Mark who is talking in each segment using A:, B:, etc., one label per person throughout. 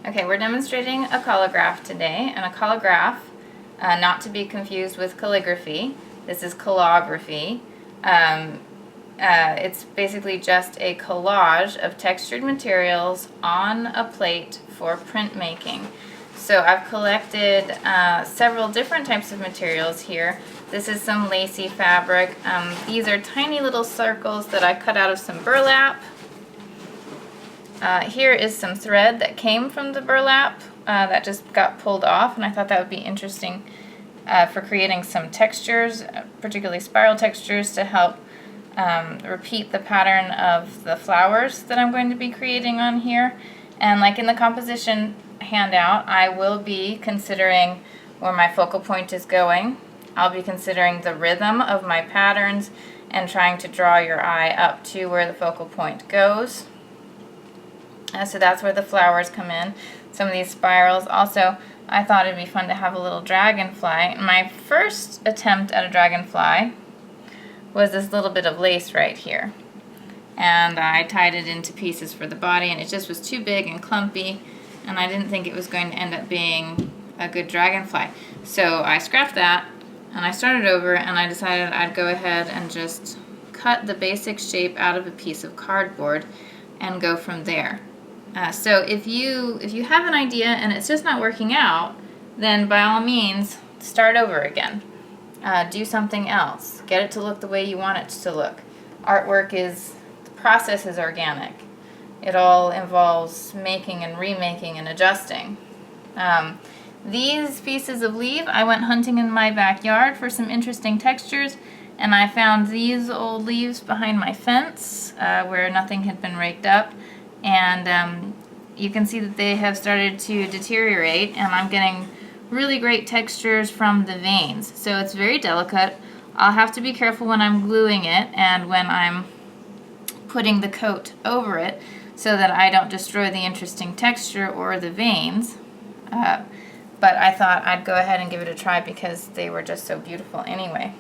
A: Okay, we're demonstrating a collagraph today, and a collagraph, not to be confused with calligraphy. This is collagraphy. It's basically just a collage of textured materials on a plate for printmaking. So I've collected several different types of materials here. This is some lacy fabric. These are tiny little circles that I cut out of some burlap. Here is some thread that came from the burlap that just got pulled off, and I thought that would be interesting for creating some textures, particularly spiral textures, to help repeat the pattern of the flowers that I'm going to be creating on here. And like in the composition handout, I will be considering where my focal point is going. I'll be considering the rhythm of my patterns and trying to draw your eye up to where the focal point goes. So that's where the flowers come in. Some of these spirals. Also, I thought it'd be fun to have a little dragonfly. My first attempt at a dragonfly was this little bit of lace right here. And I tied it into pieces for the body, and it just was too big and clumpy, and I didn't think it was going to end up being a good dragonfly. So I scrapped that, and I started over, and I decided I'd go ahead and just cut the basic shape out of a piece of cardboard and go from there. So if you have an idea and it's just not working out, then by all means start over again. Do something else. Get it to look the way you want it to look. Artwork the process is organic. It all involves making and remaking and adjusting. These pieces of leaf, I went hunting in my backyard for some interesting textures, and I found these old leaves behind my fence where nothing had been raked up. And you can see that they have started to deteriorate, and I'm getting really great textures from the veins. So it's very delicate. I'll have to be careful when I'm gluing it and when I'm putting the coat over it so that I don't destroy the interesting texture or the veins. But I thought I'd go ahead and give it a try because they were just so beautiful anyway.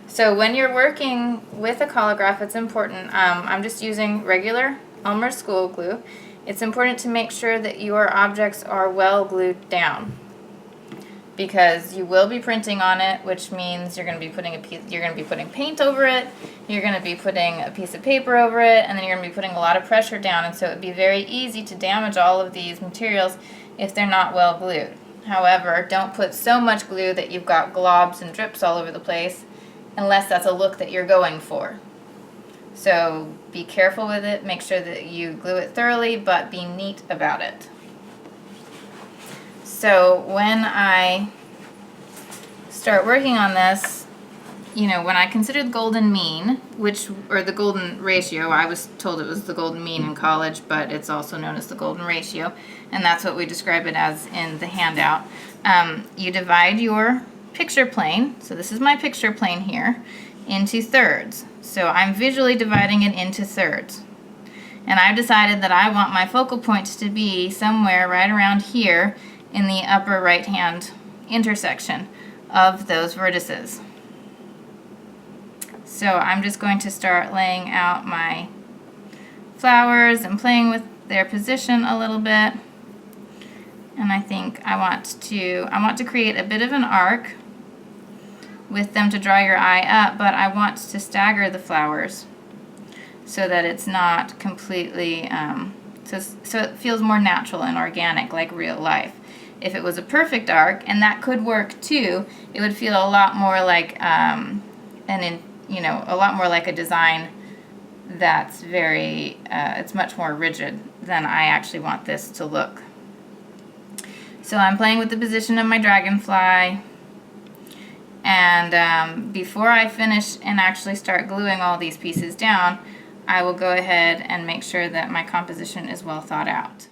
A: So when you're working with a collagraph, it's important. I'm just using regular Elmer's school glue. It's important to make sure that your objects are well glued down, because you will be printing on it, which means you're going to be putting paint over it, you're going to be putting a piece of paper over it, and then you're going to be putting a lot of pressure down, and so it'd be very easy to damage all of these materials if they're not well glued. However, don't put so much glue that you've got globs and drips all over the place, unless that's a look that you're going for. So be careful with it, make sure that you glue it thoroughly, but be neat about it. So when I start working on this, when I considered golden mean, or the golden ratio, I was told it was the golden mean in college, but it's also known as the golden ratio, and that's what we describe it as in the handout. You divide your picture plane, so this is my picture plane here, into thirds. So I'm visually dividing it into thirds. And I've decided that I want my focal points to be somewhere right around here in the upper right hand intersection of those vertices. So I'm just going to start laying out my flowers and playing with their position a little bit. And I think I want to create a bit of an arc with them to draw your eye up, but I want to stagger the flowers so that it's not completely, so it feels more natural and organic, like real life. If it was a perfect arc, and that could work too, it would feel a lot more like a lot more like a design that's it's much more rigid than I actually want this to look. So I'm playing with the position of my dragonfly. And before I finish and actually start gluing all these pieces down, I will go ahead and make sure that my composition is well thought out.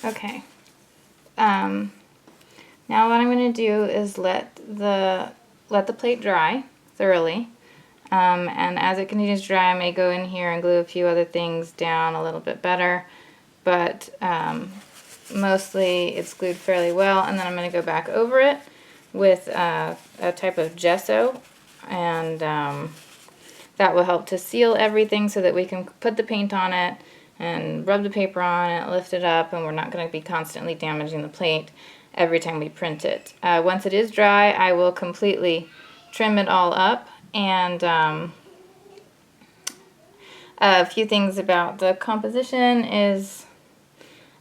A: Okay. Now what I'm going to do is let the plate dry thoroughly. And as it continues to dry, I may go in here and glue a few other things down a little bit better. But mostly it's glued fairly well. And then I'm going to go back over it with a type of gesso. And that will help to seal everything so that we can put the paint on it and rub the paper on it, lift it up, and we're not going to be constantly damaging the plate every time we print it. Once it is dry, I will completely trim it all up. And a few things about the composition is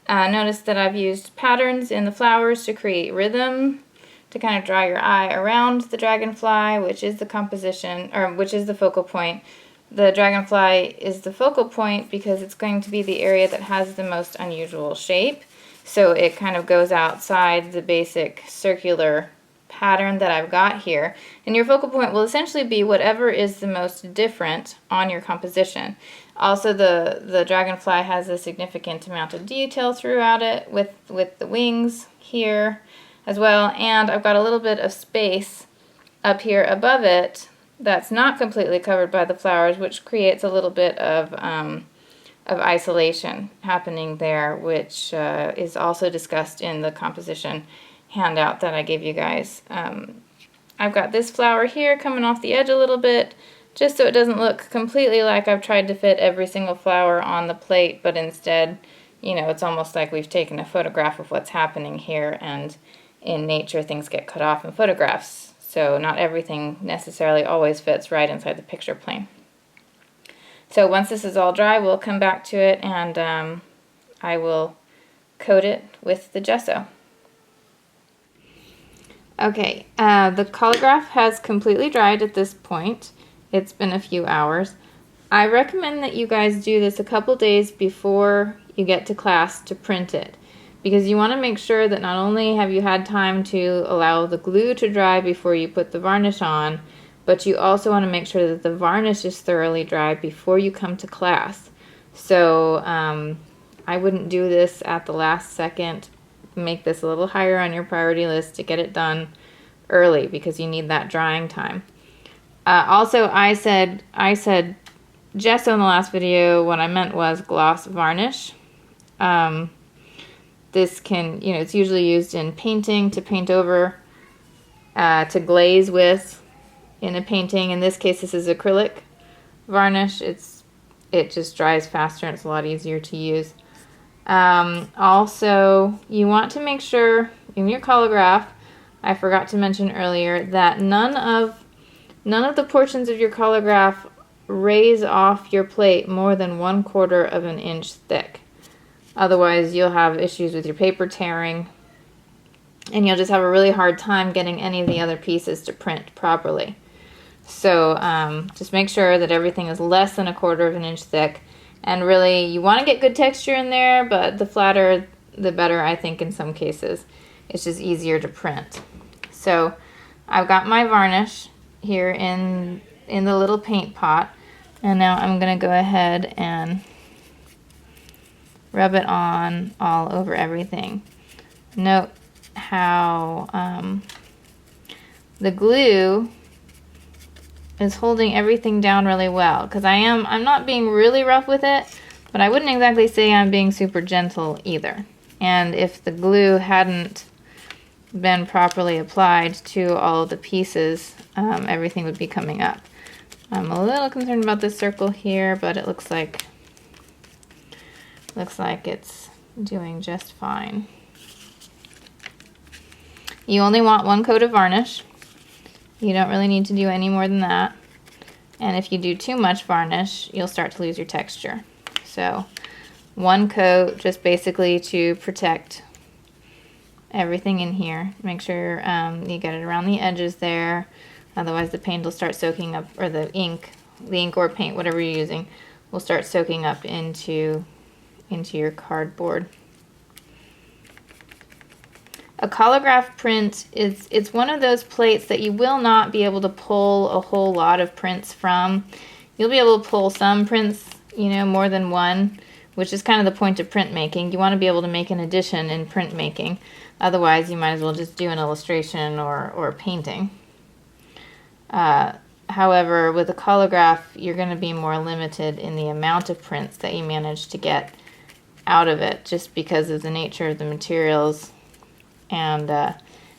A: notice that I've used patterns in the flowers to create rhythm, to kind of draw your eye around the dragonfly, which is the composition, or which is the focal point. The dragonfly is the focal point because it's going to be the area that has the most unusual shape. So it kind of goes outside the basic circular pattern that I've got here. And your focal point will essentially be whatever is the most different on your composition. Also, the dragonfly has a significant amount of detail throughout it with the wings here as well. And I've got a little bit of space up here above it that's not completely covered by the flowers, which creates a little bit of isolation happening there, which is also discussed in the composition handout that I gave you guys. I've got this flower here coming off the edge a little bit, just so it doesn't look completely like I've tried to fit every single flower on the plate, but instead, you know, it's almost like we've taken a photograph of what's happening here, and in nature things get cut off in photographs. So not everything necessarily always fits right inside the picture plane. So once this is all dry, we'll come back to it and I will coat it with the gesso. Okay, the Collagraph has completely dried at this point. It's been a few hours. I recommend that you guys do this a couple days before you get to class to print it, because you want to make sure that not only have you had time to allow the glue to dry before you put the varnish on, but you also want to make sure that the varnish is thoroughly dry before you come to class. So I wouldn't do this at the last second. Make this a little higher on your priority list to get it done early, because you need that drying time. Also, I said gesso in the last video. What I meant was gloss varnish. This can, you know, it's usually used in painting to paint over, to glaze with in a painting. In this case, this is acrylic varnish. It just dries faster and it's a lot easier to use. Also, you want to make sure in your Collagraph, I forgot to mention earlier, that none of the portions of your Collagraph raise off your plate more than 1/4 of an inch thick. Otherwise, you'll have issues with your paper tearing, and you'll just have a really hard time getting any of the other pieces to print properly. So just make sure that everything is less than 1/4 of an inch thick. And really, you want to get good texture in there, but the flatter, the better, I think, in some cases. It's just easier to print. So I've got my varnish here in the little paint pot, and now I'm going to go ahead and rub it on all over everything. Note how the glue is holding everything down really well, because I'm not being really rough with it, but I wouldn't exactly say I'm being super gentle either. And if the glue hadn't been properly applied to all of the pieces, everything would be coming up. I'm a little concerned about this circle here, but it looks like it's doing just fine. You only want 1 coat of varnish. You don't really need to do any more than that. And if you do too much varnish, you'll start to lose your texture. So 1 coat, just basically to protect everything in here. Make sure you get it around the edges there. Otherwise the paint will start soaking up, or the ink or paint, whatever you're using, will start soaking up into your cardboard. A Collagraph print it's one of those plates that you will not be able to pull a whole lot of prints from. You'll be able to pull some prints, you know, more than one, which is kind of the point of printmaking. You want to be able to make an addition in printmaking. Otherwise, you might as well just do an illustration or painting. However, with a Collagraph, you're going to be more limited in the amount of prints that you manage to get out of it, just because of the nature of the materials. And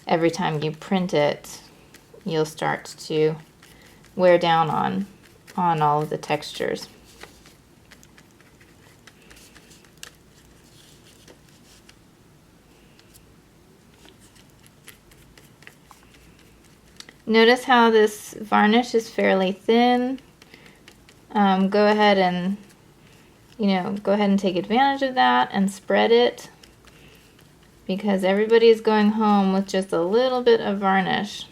A: every time you print it, you'll start to wear down on all of the textures. Notice how this varnish is fairly thin. Go ahead and take advantage of that and spread it, because everybody's going home with just a little bit of varnish.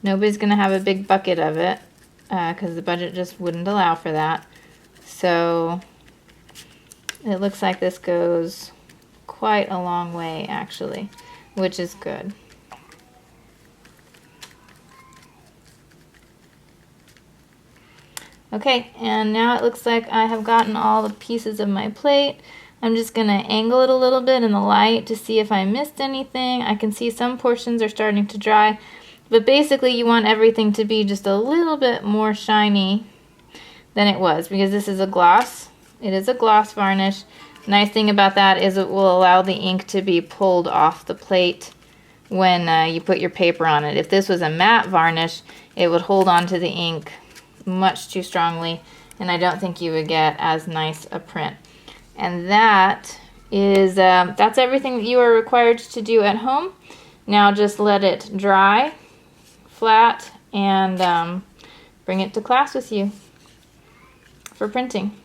A: Nobody's going to have a big bucket of it because the budget just wouldn't allow for that. So it looks like this goes quite a long way actually, which is good. Okay, and now it looks like I have gotten all the pieces of my plate. I'm just going to angle it a little bit in the light to see if I missed anything. I can see some portions are starting to dry, but basically you want everything to be just a little bit more shiny than it was, because this is a gloss. It is a gloss varnish. Nice thing about that is it will allow the ink to be pulled off the plate when you put your paper on it. If this was a matte varnish, it would hold on to the ink much too strongly, and I don't think you would get as nice a print. And that is that's everything that you are required to do at home. Now just let it dry flat and bring it to class with you for printing.